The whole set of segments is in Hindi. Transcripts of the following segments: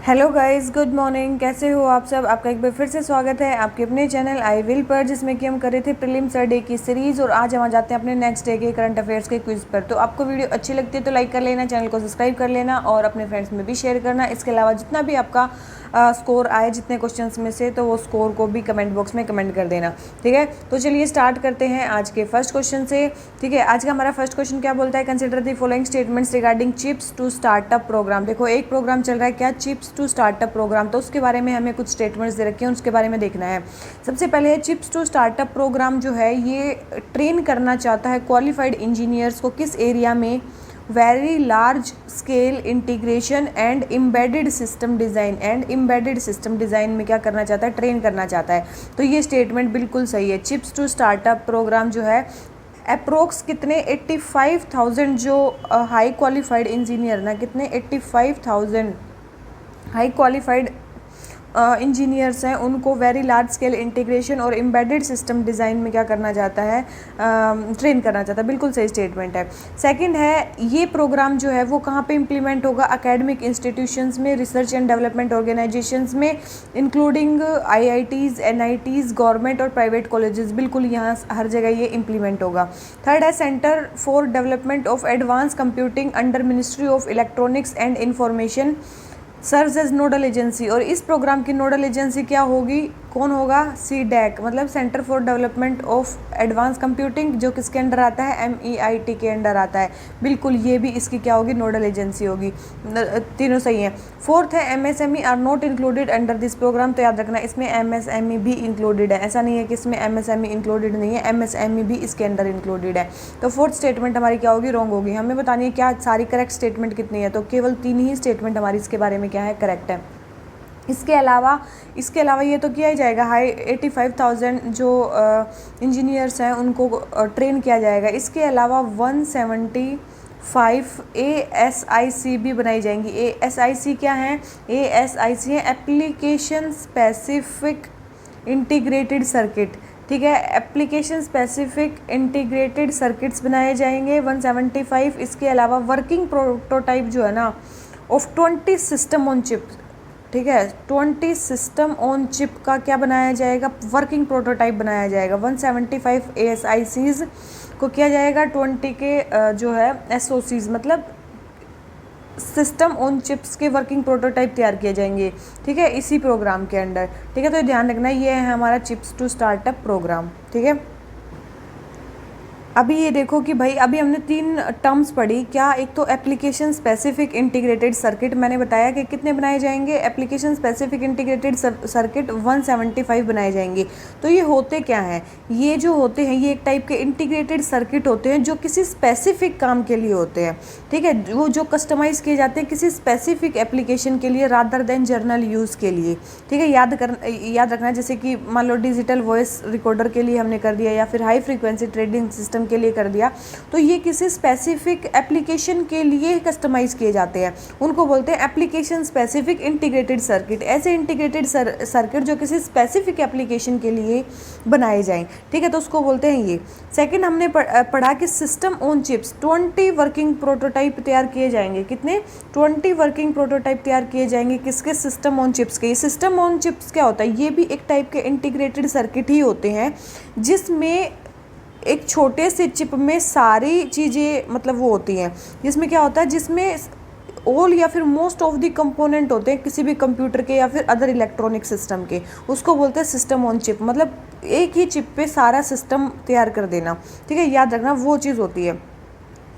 Hello guys, good morning. कैसे हो आप सब? आपका एक बार फिर से स्वागत है आपके अपने चैनल आई विल पर, जिसमें कि हम कर रहे थे प्रीलिम्स डे की सीरीज़। और आज हम आ जाते हैं अपने नेक्स्ट डे के करंट अफेयर्स के क्विज पर। तो आपको वीडियो अच्छी लगती है तो लाइक कर लेना, चैनल को सब्सक्राइब कर लेना और अपने फ्रेंड्स में भी शेयर करना। इसके अलावा जितना भी आपका स्कोर आए जितने क्वेश्चंस में से, तो वो स्कोर को भी कमेंट बॉक्स में कमेंट कर देना। ठीक है, तो चलिए स्टार्ट करते हैं आज के फर्स्ट क्वेश्चन से। ठीक है, आज का हमारा फर्स्ट क्वेश्चन क्या बोलता है? Consider the following statements regarding chips to startup programme. देखो, एक प्रोग्राम चल रहा है क्या, चिप्स टू स्टार्टअप प्रोग्राम। तो उसके बारे में हमें कुछ स्टेटमेंट्स दे रखे हैं, उसके बारे में देखना है। सबसे पहले है चिप्स टू स्टार्टअप प्रोग्राम जो है ये ट्रेन करना चाहता है क्वालिफाइड इंजीनियर्स को किस एरिया में? Very large scale integration and embedded system design. And embedded system design में क्या करना चाहता है? ट्रेन करना चाहता है। तो ये स्टेटमेंट बिल्कुल सही है। चिप्स टू स्टार्टअप प्रोग्राम जो है अप्रोक्स कितने 85,000 जो हाई क्वालिफाइड इंजीनियर ना, कितने 85,000 हाई क्वालिफाइड इंजीनियर्स हैं, उनको वेरी लार्ज स्केल इंटीग्रेशन और एम्बेडेड सिस्टम डिज़ाइन में क्या करना चाहता है? ट्रेन करना चाहता है। बिल्कुल सही स्टेटमेंट है। सेकंड है, ये प्रोग्राम जो है वो कहाँ पे इम्प्लीमेंट होगा? एकेडमिक इंस्टीट्यूशंस में, रिसर्च एंड डेवलपमेंट ऑर्गेनाइजेशंस में, इंक्लूडिंग IITs, NITs, गवर्नमेंट और प्राइवेट कॉलेजेस। बिल्कुल यहाँ हर जगह ये इम्प्लीमेंट होगा। थर्ड है, centre for development of advance computing under ministry of electronics and information serves as nodal agency. और इस प्रोग्राम की नोडल एजेंसी क्या होगी? कौन होगा? CDEC, मतलब centre for development of advance computing, जो किसके अंडर आता है? MEIT के अंडर आता है। बिल्कुल ये भी इसकी क्या होगी? नोडल एजेंसी होगी। तीनों सही हैं। फोर्थ है, MSME are not included under this programme. तो याद रखना इसमें MSME भी इंक्लूडेड है, ऐसा नहीं है कि इसमें MSME इंक्लूडेड नहीं है, MSME भी इसके अंदर इंक्लूडेड है। तो फोर्थ स्टेटमेंट हमारी क्या होगी? रॉन्ग होगी। हमें बतानी है क्या सारी करेक्ट स्टेटमेंट कितनी है, तो केवल 3 ही स्टेटमेंट हमारी इसके बारे में क्या है? करेक्ट है। इसके अलावा ये तो किया ही जाएगा, हाई 85,000 जो इंजीनियर्स हैं उनको ट्रेन किया जाएगा। इसके अलावा 175 ASIC भी बनाई जाएंगी। ASIC क्या है? ASIC है एप्लीकेशन स्पेसिफिक इंटीग्रेटेड सर्किट। ठीक है, एप्लीकेशन स्पेसिफिक इंटीग्रेटेड सर्किट्स बनाए जाएंगे 175। इसके अलावा वर्किंग प्रोटोटाइप जो है ना ऑफ 20 सिस्टम ऑन चिप। ठीक है, 20 सिस्टम ऑन चिप का क्या बनाया जाएगा? वर्किंग प्रोटोटाइप बनाया जाएगा। 175 ASICs को किया जाएगा 20 के जो है SOCs, मतलब सिस्टम ऑन चिप्स के वर्किंग प्रोटोटाइप तैयार किए जाएंगे। ठीक है, इसी प्रोग्राम के अंडर। ठीक है, तो ध्यान रखना ये है हमारा चिप्स टू स्टार्टअप प्रोग्राम। ठीक है, अभी ये देखो कि भाई अभी हमने 3 टर्म्स पढ़ी क्या? एक तो एप्लीकेशन स्पेसिफिक इंटीग्रेटेड सर्किट, मैंने बताया कि कितने बनाए जाएंगे? एप्लीकेशन स्पेसिफिक इंटीग्रेटेड सर्किट 175 बनाए जाएंगे। तो ये होते क्या हैं? ये जो होते हैं ये एक टाइप के इंटीग्रेटेड सर्किट होते हैं जो किसी स्पेसिफिक काम के लिए होते हैं। ठीक है, वो जो कस्टमाइज़ किए जाते हैं किसी स्पेसिफिक एप्लीकेशन के लिए रादर देन जर्नल यूज़ के लिए। ठीक है, याद रखना, जैसे कि मान लो डिजिटल वॉइस रिकॉर्डर के लिए हमने कर दिया, या फिर हाई फ्रीक्वेंसी ट्रेडिंग सिस्टम के लिए कर दिया, तो ये किसी स्पेसिफिक एप्लीकेशन के लिए कस्टमाइज किए जाते हैं। उनको बोलते हैं एप्लीकेशन स्पेसिफिक इंटीग्रेटेड सर्किट। ऐसे इंटीग्रेटेड सर्किट जो किसी स्पेसिफिक एप्लीकेशन के लिए बनाए जाएं। ठीक है, तो उसको बोलते हैं ये। सेकंड हमने पढ़ा कि system on chips 20 working prototype तैयार किए जाएंगे। कितने? 20 वर्किंग प्रोटोटाइप तैयार किए जाएंगे। किसके? सिस्टम ऑन चिप्स के। सिस्टम ऑन चिप्स क्या होता है? ये भी एक टाइप के इंटीग्रेटेड सर्किट ही होते हैं जिसमें एक छोटे से चिप में सारी चीज़ें मतलब वो होती हैं। जिसमें क्या होता है? जिसमें ऑल या फिर मोस्ट ऑफ द कंपोनेंट होते हैं किसी भी कंप्यूटर के या फिर अदर इलेक्ट्रॉनिक सिस्टम के, उसको बोलते हैं सिस्टम ऑन चिप। मतलब एक ही चिप पे सारा सिस्टम तैयार कर देना। ठीक है, याद रखना वो चीज़ होती है।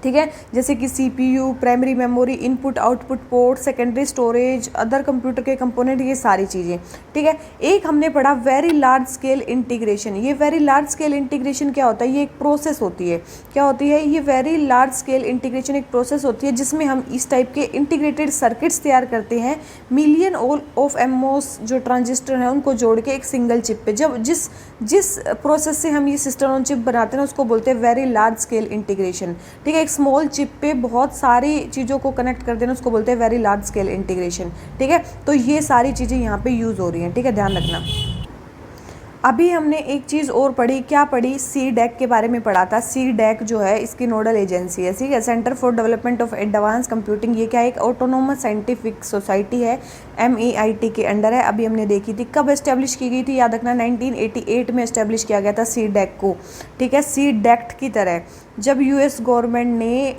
ठीक है, जैसे कि CPU, primary memory, input output port, secondary storage, other computer के कंपोनेंट, ये सारी चीज़ें। ठीक है, एक हमने पढ़ा वेरी लार्ज स्केल इंटीग्रेशन। ये वेरी लार्ज स्केल इंटीग्रेशन क्या होता है? ये एक प्रोसेस होती है। क्या होती है? ये वेरी लार्ज स्केल इंटीग्रेशन एक प्रोसेस होती है जिसमें हम इस टाइप के इंटीग्रेटेड सर्किट्स तैयार करते हैं। मिलियन ऑफ MOS जो ट्रांजिस्टर हैं उनको जोड़ के एक सिंगल चिप पे। जब जिस प्रोसेस से हम ये सिस्टम ऑन चिप बनाते हैं उसको बोलते हैं वेरी लार्ज स्केल इंटीग्रेशन। ठीक है, एक स्मॉल चिप पे बहुत सारी चीज़ों को कनेक्ट कर देना उसको बोलते हैं वेरी लार्ज स्केल इंटीग्रेशन। ठीक है, तो ये सारी चीज़ें यहाँ पे यूज़ हो रही हैं। ठीक है, ध्यान रखना। अभी हमने एक चीज़ और पढ़ी, क्या पढ़ी, सी डैक के बारे में पढ़ा था। सी डैक जो है इसकी नोडल एजेंसी है, ठीक है, centre for development of advance computing. ये क्या है, एक ऑटोनोमस साइंटिफिक सोसाइटी है, MEIT के अंडर है। अभी हमने देखी थी कब एस्टेब्लिश की गई थी, याद रखना 1988 में एस्टेब्लिश किया गया था सी डैक को, ठीक है। सी डैक्ट की तरह जब US गवर्नमेंट ने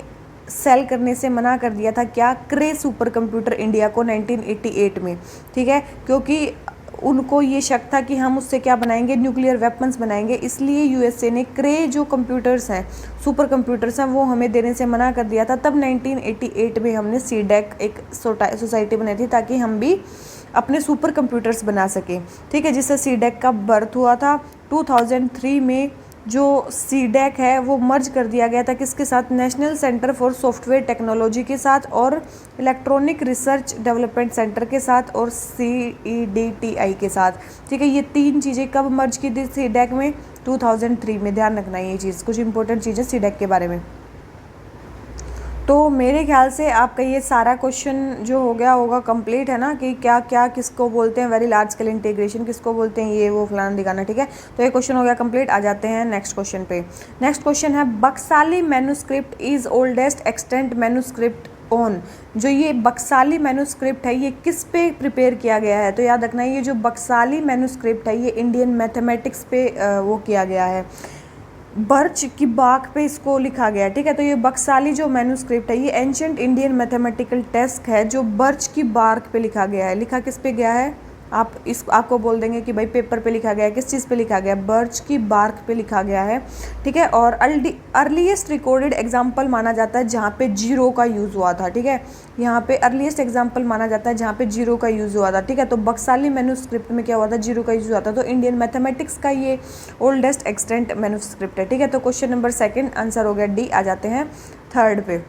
सेल करने से मना कर दिया था क्या, क्रे सुपर कंप्यूटर इंडिया को 1988 में, ठीक है, क्योंकि उनको ये शक था कि हम उससे क्या बनाएंगे, न्यूक्लियर वेपन्स बनाएंगे, इसलिए USA ने क्रे जो कंप्यूटर्स हैं, सुपर कंप्यूटर्स हैं, वो हमें देने से मना कर दिया था। तब 1988 में हमने सी डैक एक सोसाइटी बनाई थी ताकि हम भी अपने सुपर कंप्यूटर्स बना सकें, ठीक है, जिससे सी डैक का बर्थ हुआ था। 2003 में जो सी डैक है वो मर्ज कर दिया गया था किसके साथ, national centre for software technology के साथ और इलेक्ट्रॉनिक रिसर्च डेवलपमेंट सेंटर के साथ और CEDTI के साथ, ठीक है। ये तीन चीज़ें कब मर्ज की थी सी डैक में, 2003 में। ध्यान रखना ये चीज़, कुछ इंपॉर्टेंट चीज़ें सी डैक के बारे में। तो मेरे ख्याल से आपका ये सारा क्वेश्चन जो हो गया होगा कंप्लीट, है ना, कि क्या क्या किसको बोलते हैं वेरी लार्ज स्केल इंटीग्रेशन, किसको बोलते हैं ये वो फलाना दिखाना, ठीक है। तो ये क्वेश्चन हो गया कंप्लीट। आ जाते हैं नेक्स्ट क्वेश्चन पे। नेक्स्ट क्वेश्चन है Bakhshali manuscript is oldest extant manuscript on. जो ये बक्साली मैन्युस्क्रिप्ट है ये किस पे प्रिपेयर किया गया है, तो याद रखना ये जो बक्साली मैन्युस्क्रिप्ट है ये इंडियन मैथमेटिक्स पे वो किया गया है, बर्च की बाग पे इसको लिखा गया है, ठीक है। तो ये बक्साली जो मैन्युस्क्रिप्ट है ये एंशिएंट इंडियन मैथमेटिकल टेक्स्ट है जो बर्च की बार्क पे लिखा गया है। लिखा किस पे गया है, आप इस आपको बोल देंगे कि भाई पेपर पे लिखा गया है, किस चीज़ पे लिखा गया है, बर्च की बार्क पे लिखा गया है, ठीक है। और अर्लीस्ट रिकॉर्डेड एग्जाम्पल माना जाता है जहाँ पे जीरो का यूज़ हुआ था, ठीक है। यहाँ पे अर्लीस्ट एग्जाम्पल माना जाता है जहाँ पे जीरो का यूज़ हुआ था, ठीक है। तो बक्साली मैन्युस्क्रिप्ट में क्या हुआ था, जीरो का यूज़ हुआ था। तो इंडियन मैथमेटिक्स का ये ओल्डेस्ट एक्सटेंट मैन्युस्क्रिप्ट है, ठीक है। तो क्वेश्चन नंबर 2 आंसर हो गया डी। आ जाते हैं थर्ड पे।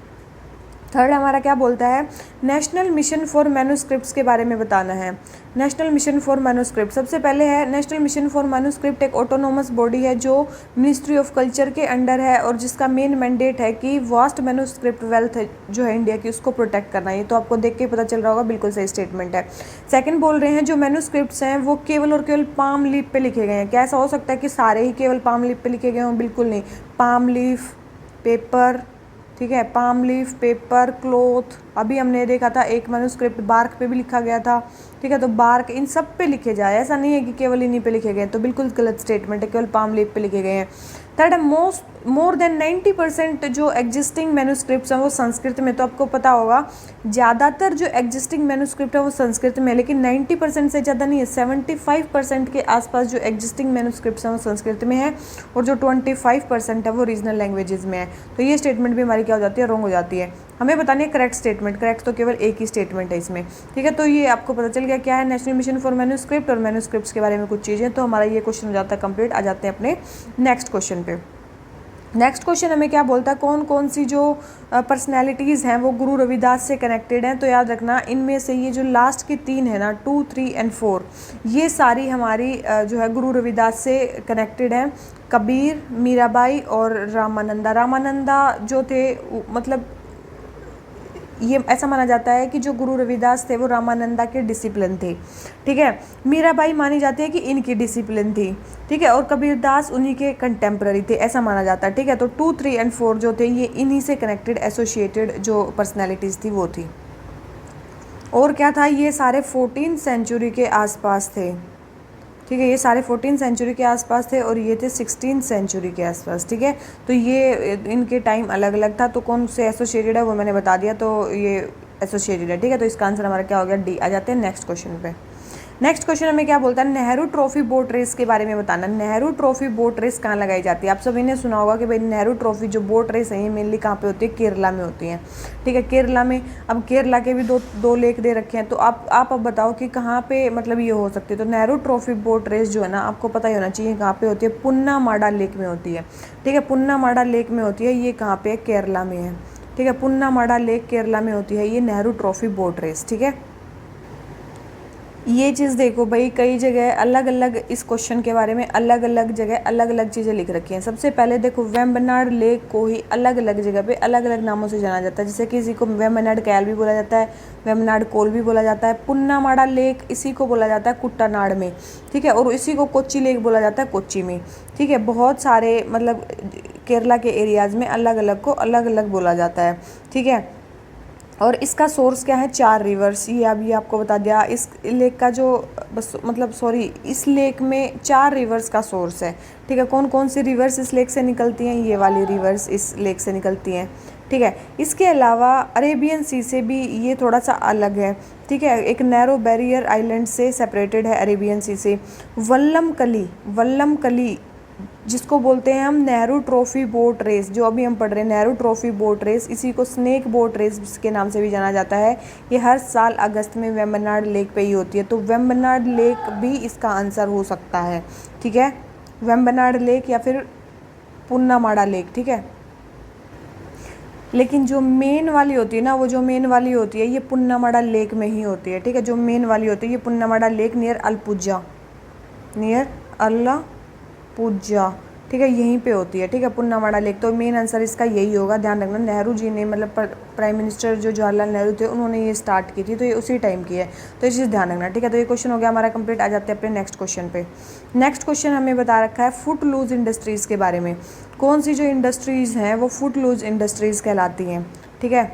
थर्ड हमारा क्या बोलता है, नेशनल मिशन फॉर मैन्युस्क्रिप्ट्स के बारे में बताना है। नेशनल मिशन फॉर मैन्युस्क्रिप्ट सबसे पहले है, नेशनल मिशन फॉर मैन्युस्क्रिप्ट एक ऑटोनोमस बॉडी है जो मिनिस्ट्री ऑफ कल्चर के अंडर है और जिसका मेन मैंडेट है कि वास्ट मैन्युस्क्रिप्ट वेल्थ जो है इंडिया की उसको प्रोटेक्ट करना है। ये तो आपको देख के पता चल रहा होगा, बिल्कुल सही स्टेटमेंट है। सेकंड बोल रहे हैं जो मैन्युस्क्रिप्ट्स हैं वो केवल और केवल पाम लीफ पे लिखे गए हैं। क्या ऐसा हो सकता है कि सारे ही केवल पाम लीफ पे लिखे गए हों, बिल्कुल नहीं। पाम लीफ, पेपर, ठीक है, पाम लीफ, पेपर, क्लॉथ, अभी हमने देखा था एक मैन्युस्क्रिप्ट बार्क पे भी लिखा गया था, ठीक है। तो बार्क इन सब पे लिखे जाए, ऐसा नहीं है कि केवल इन्हीं पे लिखे गए, तो बिल्कुल गलत स्टेटमेंट है, केवल पाम लीफ पे लिखे गए हैं। थर्ड है मोर देन 90% जो एग्जिस्टिंग मैन्युस्क्रिप्ट्स हैं वो संस्कृत में, तो आपको पता होगा ज़्यादातर जो एग्जिस्टिंग मैन्युस्क्रिप्ट है वो संस्कृत में है, लेकिन 90% से ज़्यादा नहीं है, 75% के आसपास जो एग्जिस्टिंग मैन्युस्क्रिप्ट्स हैं वो संस्कृत में है और जो 25% है वो रीजनल लैंग्वेजेस में है। तो ये स्टेटमेंट भी हमारी क्या हो जाती है, रॉन्ग हो जाती है। हमें बतानी है करेक्ट स्टेटमेंट, करेक्ट तो केवल एक ही स्टेटमेंट है इसमें, ठीक है। तो ये आपको पता चल गया क्या है नेशनल मिशन फॉर मैन्युस्क्रिप्ट और मैन्युस्क्रिप्ट्स के बारे में कुछ चीज़ें। तो हमारा ये क्वेश्चन हो जाता है कंप्लीट। आ जाते हैं अपने नेक्स्ट क्वेश्चन पे। नेक्स्ट क्वेश्चन हमें क्या बोलता है, कौन कौन सी जो पर्सनैलिटीज़ हैं वो गुरु रविदास से कनेक्टेड हैं। तो याद रखना इनमें से ये जो लास्ट की 3 है ना, 2, 3 एंड 4, ये सारी हमारी जो है गुरु रविदास से कनेक्टेड हैं। कबीर, मीराबाई और रामानंदा। रामानंदा जो थे मतलब ये ऐसा माना जाता है कि जो गुरु रविदास थे वो रामानंदा के डिसिप्लिन थे, ठीक है। मीराबाई मानी जाती है कि इनकी डिसिप्लिन थी, ठीक है। और कबीरदास उन्हीं के कंटेम्प्ररी थे, ऐसा माना जाता है, ठीक है। तो 2, 3 एंड 4 जो थे ये इन्हीं से कनेक्टेड एसोसिएटेड जो पर्सनैलिटीज़ थी वो थी। और क्या था, ये सारे 14th सेंचुरी के आसपास थे, ठीक है। ये सारे 14th सेंचुरी के आसपास थे और ये थे 16th सेंचुरी के आसपास, ठीक है। तो ये इनके टाइम अलग अलग था। तो कौन से एसोसिएटेड है वो मैंने बता दिया, तो ये एसोसिएटेड है, ठीक है। तो इसका आंसर हमारा क्या हो गया, डी। आ जाते हैं नेक्स्ट क्वेश्चन पे। नेक्स्ट क्वेश्चन हमें क्या बोलता है, नेहरू ट्रॉफी बोट रेस के बारे में बताना। नेहरू ट्रॉफी बोट रेस कहाँ लगाई जाती है। आप सभी ने सुना होगा कि भाई नेहरू ट्रॉफी जो बोट रेस है ये मेनली कहाँ पे होती है, केरला में होती है, ठीक है। केरला में, अब केरला के भी दो लेक दे रखे हैं, तो आप अब बताओ कि कहाँ पे मतलब ये हो सकती है। तो नेहरू ट्रॉफी बोट रेस जो है ना, आपको पता ही होना चाहिए कहाँ पे होती है, पुन्नामाडा लेक में होती है, ठीक है। पुन्नामाडा लेक में होती है, ये कहाँ पे है, केरला में है, ठीक है। पुन्नामाडा लेक केरला में होती है ये नेहरू ट्रॉफी बोट रेस, ठीक है। ये चीज़ देखो भाई, कई जगह अलग अलग इस क्वेश्चन के बारे में अलग अलग जगह अलग अलग चीज़ें लिख रखी हैं। सबसे पहले देखो, वेम्बनाड लेक को ही अलग अलग जगह पे अलग अलग नामों से जाना जाता है। जैसे किसी को वेम्बनाड कैल भी बोला जाता है, वेम्बनाड कोल भी बोला जाता है। पुन्नामाड़ा लेक इसी को बोला जाता है कुट्टानाड में, ठीक है, और इसी को कोच्चि लेक बोला जाता है कोच्चि में, ठीक है। बहुत सारे मतलब केरला के एरियाज़ में अलग अलग को अलग अलग बोला जाता है, ठीक है। और इसका सोर्स क्या है, 4 रिवर्स, ये अभी आपको बता दिया। इस लेक का जो बस मतलब सॉरी इस लेक में 4 रिवर्स का सोर्स है, ठीक है। कौन कौन सी रिवर्स इस लेक से निकलती हैं, ये वाली रिवर्स इस लेक से निकलती हैं, ठीक है। इसके अलावा अरेबियन सी से भी ये थोड़ा सा अलग है, ठीक है, एक नैरो बैरियर आइलैंड से सेपरेटेड है अरेबियन सी से। वल्लम कली जिसको बोलते हैं हम नेहरू ट्रॉफी बोट रेस, जो अभी हम पढ़ रहे हैं नेहरू ट्रॉफी बोट रेस, इसी को स्नेक बोट रेस के नाम से भी जाना जाता है। ये हर साल अगस्त में वेम्बनाड लेक पे ही होती है, तो वेम्बनाड लेक भी इसका आंसर हो सकता है, ठीक है। वेम्बनाड लेक या फिर पुन्नामाड़ा लेक, ठीक है। लेकिन जो मेन वाली होती है ना, वो जो मेन वाली होती है ये पुन्नामाड़ा लेक में ही होती है, ठीक है। जो मेन वाली होती है ये पुन्नामाड़ा लेक नियर अल्पुजा, ठीक है, यहीं पे होती है, ठीक है, पुन्नामाड़ा लेक। तो मेन आंसर इसका यही होगा, ध्यान रखना। नेहरू जी ने मतलब प्राइम मिनिस्टर जो जवाहरलाल नेहरू थे उन्होंने ये स्टार्ट की थी, तो ये उसी टाइम की है, तो ये चीज़ ध्यान रखना, ठीक है। तो ये क्वेश्चन हो गया हमारा कंप्लीट। आ जाते हैं अपने नेक्स्ट क्वेश्चन पे। नेक्स्ट क्वेश्चन हमें बता रखा है फुट लूज इंडस्ट्रीज़ के बारे में। कौन सी जो इंडस्ट्रीज़ हैं वो फुट लूज इंडस्ट्रीज़ कहलाती हैं, ठीक है।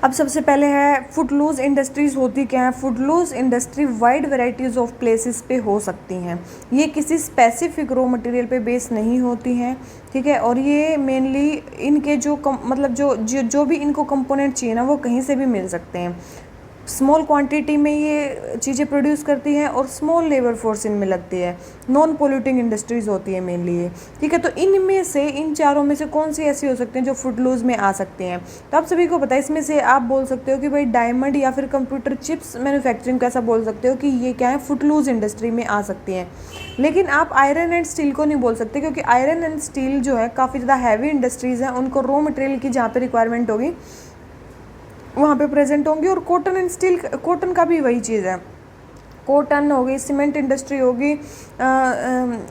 अब सबसे पहले है फुटलूज इंडस्ट्रीज़ होती क्या है। Footloose industry wide varieties of places पे हो सकती हैं, ये किसी स्पेसिफिक रॉ मटेरियल पे बेस नहीं होती हैं, ठीक है। और ये मेनली इनके जो मतलब जो भी इनको कंपोनेंट चाहिए ना वो कहीं से भी मिल सकते हैं। स्मॉल क्वांटिटी में ये चीज़ें प्रोड्यूस करती हैं और स्मॉल लेबर फोर्स इनमें लगती है। नॉन पोल्यूटिंग इंडस्ट्रीज़ होती है मेनली ये, ठीक है। तो इनमें से इन चारों में से कौन सी ऐसी हो सकती हैं जो फुटलूज में आ सकते हैं। तो आप सभी को पता है, इसमें से आप बोल सकते हो कि भाई डायमंड या फिर कंप्यूटर चिप्स मैन्युफैक्चरिंग का ऐसा बोल सकते हो कि ये क्या है, फुटलूज इंडस्ट्री में आ सकती हैं। लेकिन आप आयरन एंड स्टील को नहीं बोल सकते, क्योंकि आयरन एंड स्टील जो है काफ़ी ज़्यादा हैवी इंडस्ट्रीज़ हैं, उनको रॉ मटेरियल की जहाँ पर रिक्वायरमेंट होगी वहाँ पे प्रेजेंट होंगी। और कॉटन एंड स्टील, कॉटन का भी वही चीज़ है, कॉटन होगी, सीमेंट इंडस्ट्री होगी,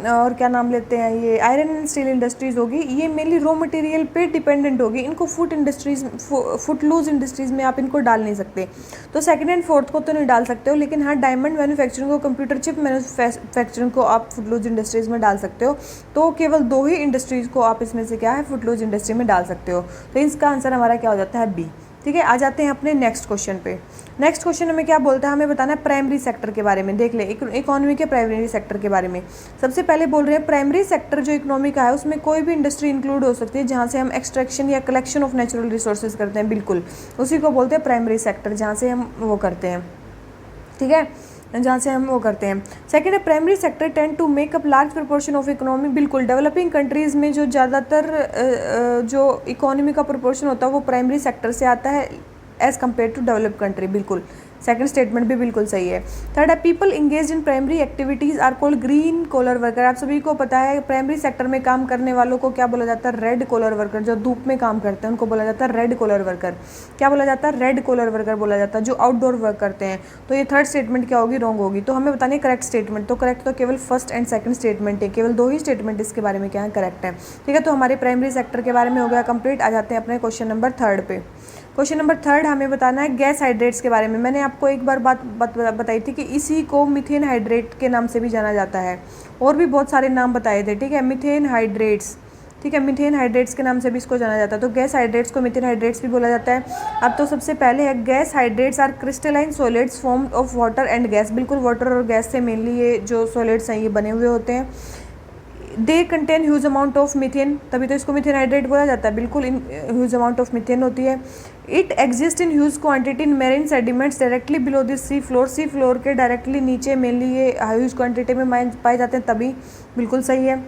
और क्या नाम लेते हैं ये आयरन एंड स्टील इंडस्ट्रीज़ होगी, ये मेनली रॉ मटेरियल पे डिपेंडेंट होगी। इनको फुटलूज इंडस्ट्रीज़ में आप इनको डाल नहीं सकते। तो सेकंड एंड फोर्थ को तो नहीं डाल सकते हो, लेकिन हाँ डायमंड मैन्युफैक्चरिंग को, कंप्यूटर चिप मैन्युफैक्चरिंग को आप फुटलूज इंडस्ट्रीज़ में डाल सकते हो। तो केवल 2 ही इंडस्ट्रीज़ को आप इसमें से क्या है फुटलूज इंडस्ट्री में डाल सकते हो। तो इसका आंसर हमारा क्या हो जाता है, बी, ठीक है। आ जाते हैं अपने नेक्स्ट क्वेश्चन पे। नेक्स्ट क्वेश्चन हमें क्या बोलता है, हमें बताना है प्राइमरी सेक्टर के बारे में। देख ले इकोनॉमी के प्राइमरी सेक्टर के बारे में। सबसे पहले बोल रहे हैं प्राइमरी सेक्टर जो इकोनॉमी का है उसमें कोई भी इंडस्ट्री इंक्लूड हो सकती है जहाँ से हम एक्सट्रैक्शन या कलेक्शन ऑफ नेचुरल रिसोर्सेज करते हैं, बिल्कुल उसी को बोलते हैं प्राइमरी सेक्टर, जहाँ से हम वो करते हैं, ठीक है, जहाँ से हम वो करते हैं। सेकेंड है primary sector tend to make up large proportion of economy, बिल्कुल डेवलपिंग कंट्रीज़ में जो ज़्यादातर जो इकोनॉमी का प्रोपोर्शन होता है वो प्राइमरी सेक्टर से आता है as compare to develop country, बिल्कुल सेकंड स्टेटमेंट भी बिल्कुल सही है। थर्ड है people engage in primary activities are called green collar worker. आप सभी को पता है प्राइमरी सेक्टर में काम करने वालों को क्या बोला जाता है, रेड कॉलर वर्कर। जो धूप में काम करते हैं उनको बोला जाता है रेड कॉलर वर्कर। क्या बोला जाता है, रेड कॉलर वर्कर बोला जाता है, जो आउटडोर वर्क करते हैं। तो ये थर्ड स्टेटमेंट क्या होगी, रॉन्ग होगी। तो हमें बतानी करेक्ट स्टेटमेंट। तो करेक्ट तो केवल फर्स्ट एंड सेकंड स्टेटमेंट है, केवल 2 ही स्टेटमेंट इसके बारे में क्या है, करेक्ट है, ठीक है। तो हमारे प्राइमरी सेक्टर के बारे में हो गया कंप्लीट। आ जाते हैं अपने क्वेश्चन नंबर 3 पे। क्वेश्चन नंबर 3 हमें बताना है गैस हाइड्रेट्स के बारे में। मैंने आपको एक बार बात बताई थी कि इसी को मीथेन हाइड्रेट के नाम से भी जाना जाता है, और भी बहुत सारे नाम बताए थे, ठीक है, मीथेन हाइड्रेट्स, ठीक है, मीथेन हाइड्रेट्स के नाम से भी इसको जाना जाता है। तो गैस हाइड्रेट्स को मीथेन हाइड्रेट्स भी बोला जाता है। अब तो सबसे पहले है gas hydrates are crystalline solids formed of water and gas. बिल्कुल वाटर और गैस से मेनली ये जो सॉलिड्स हैं ये बने हुए होते हैं। They contain huge amount of methane, तभी तो इसको मीथेन हाइड्रेट बोला जाता है, बिल्कुल ह्यूज अमाउंट ऑफ मीथेन होती है। It exist in huge quantity in marine sediments directly below the sea floor. Sea floor के डायरेक्टली नीचे मेनली ये ह्यूज क्वांटिटी में पाए जाते हैं, तभी बिल्कुल सही है।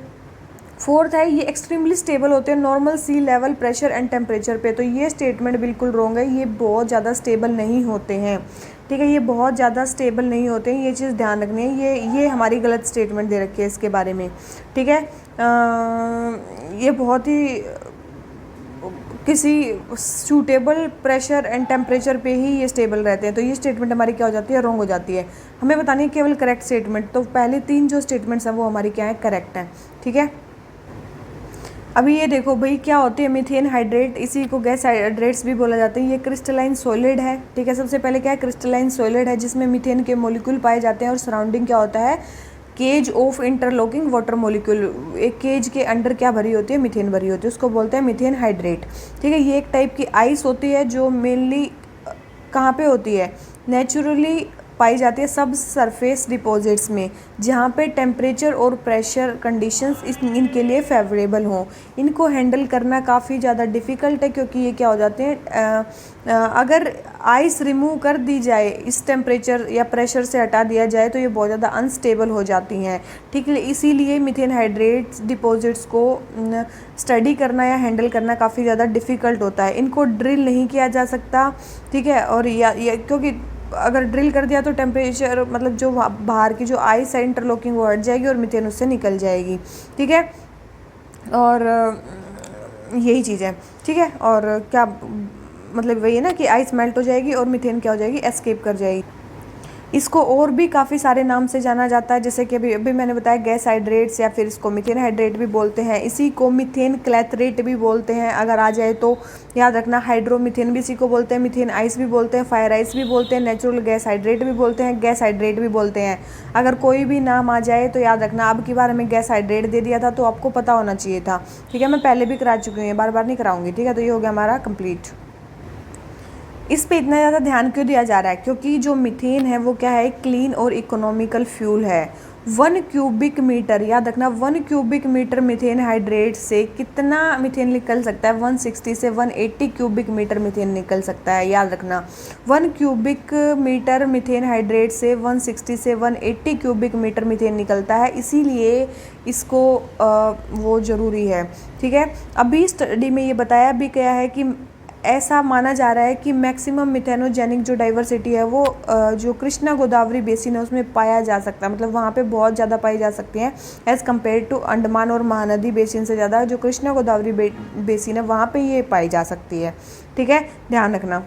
फोर्थ है ये एक्सट्रीमली स्टेबल होते हैं normal sea level pressure and temperature पे। तो ये स्टेटमेंट बिल्कुल रॉन्ग है, ये बहुत ज़्यादा स्टेबल नहीं होते हैं, ठीक है, ये बहुत ज़्यादा स्टेबल नहीं होते हैं, ये चीज़ ध्यान रखनी है। ये हमारी गलत स्टेटमेंट दे रखी है इसके बारे में, ठीक है। ये बहुत ही किसी सूटेबल प्रेशर एंड टेम्परेचर पे ही ये स्टेबल रहते हैं। तो ये स्टेटमेंट हमारी क्या हो जाती है, रॉन्ग हो जाती है। हमें बतानी है केवल करेक्ट स्टेटमेंट। तो पहले 3 जो स्टेटमेंट्स हैं वो हमारी क्या है, करेक्ट हैं। ठीक है, अभी ये देखो भाई क्या होती है मीथेन हाइड्रेट, इसी को गैस हाइड्रेट्स भी बोला जाता है। ये क्रिस्टलाइन सॉलिड है। ठीक है, सबसे पहले क्या है, क्रिस्टलाइन सॉलिड है जिसमें मीथेन के मॉलिक्यूल पाए जाते हैं और सराउंडिंग क्या होता है, cage of interlocking water molecule. एक केज के अंडर क्या भरी होती है, मीथेन भरी होती है, उसको बोलते हैं मीथेन हाइड्रेट। ठीक है, ये एक टाइप की आइस होती है जो मेनली कहाँ पे होती है, नेचुरली पाई जाती है सब सरफेस डिपॉजिट्स में, जहाँ पे टेम्परेचर और प्रेशर कंडीशंस इनके लिए फेवरेबल हों। इनको हैंडल करना काफ़ी ज़्यादा डिफ़िकल्ट है क्योंकि ये क्या हो जाते हैं, अगर आइस रिमूव कर दी जाए, इस टेम्परेचर या प्रेशर से हटा दिया जाए तो ये बहुत ज़्यादा अनस्टेबल हो जाती हैं। ठीक है, इसीलिए मीथेन हाइड्रेट्स डिपॉजिट्स को स्टडी करना या हैंडल करना काफ़ी ज़्यादा डिफ़िकल्ट होता है। इनको ड्रिल नहीं किया जा सकता। ठीक है, और या क्योंकि अगर ड्रिल कर दिया तो टेम्परेचर मतलब जो बाहर की जो आइस है इंटरलॉकिंग वो हट जाएगी और मीथेन उससे निकल जाएगी। ठीक है, और यही चीज़ है। ठीक है, और क्या मतलब वही है ना कि आइस मेल्ट हो जाएगी और मीथेन क्या हो जाएगी, एस्केप कर जाएगी। इसको और भी काफ़ी सारे नाम से जाना जाता है, जैसे कि अभी मैंने बताया गैस हाइड्रेट्स, या फिर इसको मीथेन हाइड्रेट भी बोलते हैं। इसी को मीथेन क्लैथरेट भी बोलते हैं। अगर आ जाए तो याद रखना, हाइड्रोमीथेन भी इसी को बोलते हैं, मीथेन आइस भी बोलते हैं, फायर आइस भी बोलते हैं, नेचुरल गैस हाइड्रेट भी बोलते हैं, गैस हाइड्रेट भी बोलते हैं। अगर कोई भी नाम आ जाए तो याद रखना, अब की बार हमें गैस हाइड्रेट दे दिया था तो आपको पता होना चाहिए था। ठीक है, मैं पहले भी करा चुकी हूँ, बार बार नहीं कराऊंगी। ठीक है, तो ये हो गया हमारा कंप्लीट। इस पे इतना ज़्यादा ध्यान क्यों दिया जा रहा है, क्योंकि जो मीथेन है वो क्या है, क्लीन और इकोनॉमिकल फ्यूल है। 1 क्यूबिक मीटर, याद रखना, 1 क्यूबिक मीटर मीथेन हाइड्रेट से कितना मीथेन निकल सकता है, 160 से 180 क्यूबिक मीटर मीथेन निकल सकता है। याद रखना, 1 क्यूबिक मीटर मीथेन हाइड्रेट से 160 से 180 क्यूबिक मीटर मीथेन निकलता है, इसीलिए इसको वो ज़रूरी है। ठीक है, अभी स्टडी में ये बताया भी गया है कि ऐसा माना जा रहा है कि मैक्सिमम मिथेनोजेनिक जो डाइवर्सिटी है वो जो कृष्णा गोदावरी बेसिन है उसमें पाया जा सकता है, मतलब वहाँ पे बहुत ज़्यादा पाई जा सकती हैं एज़ कम्पेयर टू अंडमान और महानदी बेसिन से ज़्यादा जो कृष्णा गोदावरी बेसिन है वहाँ पे ये पाई जा सकती है। ठीक है, ध्यान रखना।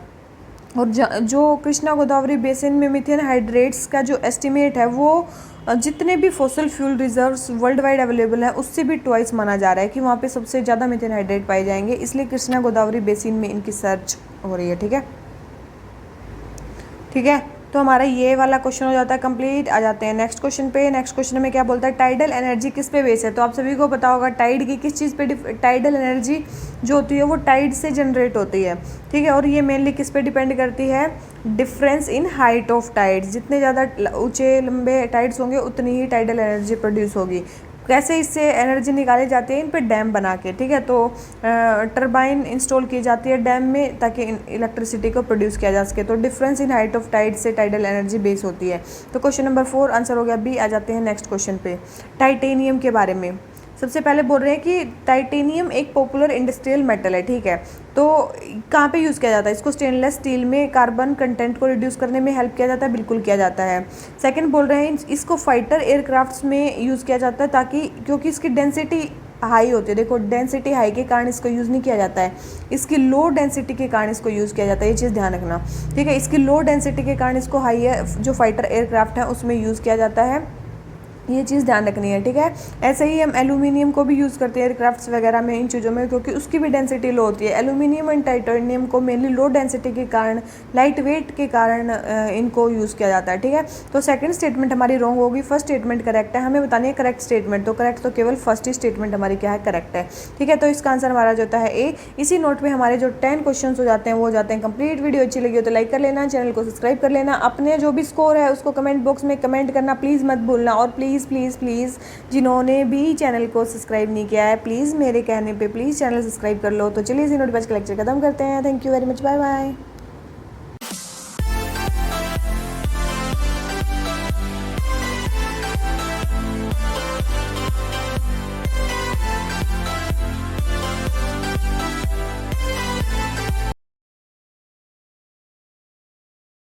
और जो कृष्णा गोदावरी बेसिन में मीथेन हाइड्रेट्स का जो एस्टिमेट है वो जितने भी fossil fuel reserves world wide available हैं उससे भी ट्वाइस माना जा रहा है कि वहाँ पे सबसे ज़्यादा मीथेन हाइड्रेट पाए जाएंगे, इसलिए कृष्णा गोदावरी बेसिन में इनकी सर्च हो रही है। ठीक है, ठीक है, तो हमारा ये वाला क्वेश्चन हो जाता है कंप्लीट। आ जाते हैं नेक्स्ट क्वेश्चन पे। नेक्स्ट क्वेश्चन में क्या बोलता है, टाइडल एनर्जी किस पे बेस है। तो आप सभी को पता होगा टाइड की किस चीज़ पे, टाइडल एनर्जी जो होती है वो टाइड से जनरेट होती है। ठीक है, और ये मेनली किस पे डिपेंड करती है, difference in height of tides. जितने ज़्यादा ऊंचे लंबे टाइड्स होंगे उतनी ही टाइडल एनर्जी प्रोड्यूस होगी। कैसे इससे एनर्जी निकाली जाती है, इन पे डैम बना के। ठीक है, तो टरबाइन इंस्टॉल की जाती है डैम में ताकि इलेक्ट्रिसिटी को प्रोड्यूस किया जा सके। तो difference in height of tide से टाइडल एनर्जी बेस होती है। तो क्वेश्चन नंबर 4 आंसर हो गया बी। आ जाते हैं नेक्स्ट क्वेश्चन पे, टाइटेनियम के बारे में। सबसे पहले बोल रहे हैं कि टाइटेनियम एक पॉपुलर इंडस्ट्रियल मेटल है। ठीक है, तो कहाँ पे यूज़ किया जाता है, इसको स्टेनलेस स्टील में कार्बन कंटेंट को रिड्यूस करने में हेल्प किया जाता है, बिल्कुल किया जाता है। सेकंड बोल रहे हैं इसको फाइटर एयरक्राफ्ट्स में यूज़ किया जाता है ताकि क्योंकि इसकी डेंसिटी हाई होती है। देखो, डेंसिटी हाई के कारण इसको यूज़ नहीं किया जाता है, इसकी लो डेंसिटी के कारण इसको यूज़ किया जाता है, ये चीज़ ध्यान रखना। ठीक है, इसकी लो डेंसिटी के कारण इसको हाई है जो फाइटर एयरक्राफ्ट है उसमें यूज़ किया जाता है, ये चीज़ ध्यान रखनी है। ठीक है, ऐसे ही हम एल्यूमिनियम को भी यूज़ करते हैं एयरक्राफ्ट्स वगैरह में, इन चीज़ों में, क्योंकि उसकी भी डेंसिटी लो होती है। एल्यूमिनियम एंड टाइटेनियम को मेनली लो डेंसिटी के कारण, लाइट वेट के कारण इनको यूज़ किया जाता है। ठीक है, तो सेकंड स्टेटमेंट हमारी रॉन्ग होगी, फर्स्ट स्टेटमेंट करेक्ट है। हमें बतानी है करेक्ट स्टेटमेंट, तो करेक्ट तो केवल फर्स्ट ही स्टेटमेंट हमारी क्या है, करेक्ट है। ठीक है, तो इसका आंसर हमारा जो होता है ए। इसी नोट पर हमारे जो 10 क्वेश्चन हो जाते हैं वो हो जाते हैं कंप्लीट। वीडियो अच्छी लगी हो तो लाइक कर लेना, चैनल को सब्सक्राइब कर लेना, अपने जो भी स्कोर है उसको कमेंट बॉक्स में कमेंट करना प्लीज़ मत भूलना। और प्लीज़ प्लीज़ प्लीज़ जिन्होंने भी चैनल को सब्सक्राइब नहीं किया है प्लीज़ मेरे कहने पे प्लीज़ चैनल सब्सक्राइब कर लो। तो चलिए इसी नोट पे आज का लेक्चर खत्म करते हैं। Thank you very much, bye bye.